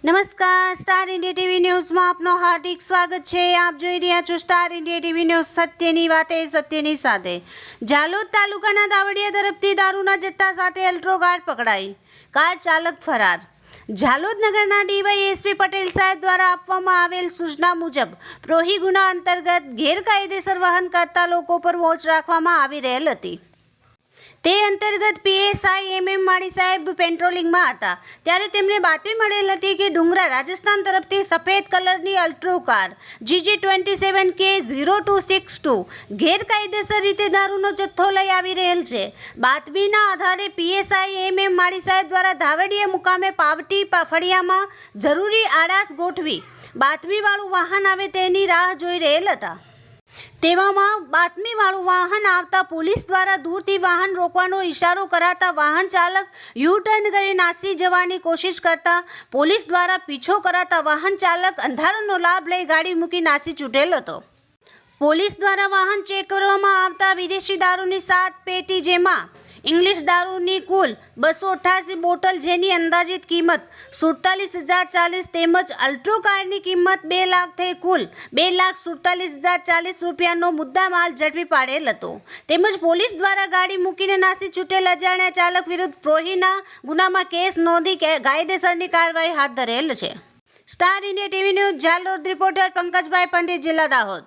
નમસ્કાર, star India TV ન્યૂઝમાં આપનું હાર્દિક સ્વાગત છે। આપ જોઈ રહ્યા છો સ્ટાર ઇન્ડિયા ટીવી ન્યૂઝ, સત્યની વાતે સત્યની સાથે। ઝાલોદ તાલુકાના દાવડિયા તરફથી દારૂના જથ્થા સાથે અલ્ટ્રો કાર પકડાઈ, કાર ચાલક ફરાર। ઝાલોદ નગરના ડીવાયએસપી પટેલ સાહેબ દ્વારા આપવામાં આવેલ સૂચના મુજબ પ્રોહી ગુના અંતર્ગત ગેરકાયદેસર વાહન કરતા લોકો પર વોચ રાખવામાં આવી રહેલ હતી। તે અંતર્ગત પીએસઆઈ એમએમ માળી સાહેબ પેટ્રોલિંગમાં હતા ત્યારે તેમને બાતમી મળેલ હતી કે ડુંગરા રાજસ્થાન તરફથી સફેદ કલરની અલ્ટ્રો કાર GG27K0262 ગેરકાયદેસર રીતે દારૂનો જથ્થો લઈ આવી રહેલ છે। બાતમીના આધારે પીએસઆઈ એમએમ માળી સાહેબ દ્વારા ધાવડીયા મુકામે પાવટી ફળિયામાં જરૂરી આડાશ ગોઠવી બાતમીવાળું વાહન આવે તેની રાહ જોઈ રહેલ હતા। તેવામાં બાતમીવાળું વાહન આવતા પોલીસ દ્વારા દૂરથી વાહન રોકવાનો ઇશારો કરાતા વાહન ચાલક યુ ટર્ન કરી નાસી જવાની કોશિશ કરતા પોલીસ દ્વારા પીછો કરાતા વાહન ચાલક અંધારાનો લાભ લઈ ગાડી મૂકી નાસી છૂટેલ હતો। પોલીસ દ્વારા વાહન ચેક કરવામાં આવતા વિદેશી દારૂની 7 પેટી જેમાં ઇંગ્લિશ દારૂની કુલ 288 બોટલ જેની અંદાજિત કિંમત 47,040 તેમજ અલ્ટ્રો કારની કિંમત 2 લાખ થઈ કુલ 2,47,040 રૂપિયાનો મુદ્દામાલ ઝડપી પાડેલ હતો। તેમજ પોલીસ દ્વારા ગાડી મૂકીને નાસી છૂટેલ અજાણ્યા ચાલક વિરુદ્ધ પ્રોહીના ગુનામાં કેસ નોંધી કાયદેસરની કાર્યવાહી હાથ ધરેલ છે। Star India TV news Jhalod reporter Pankajbhai Pandit, જિલ્લા દાહોદ।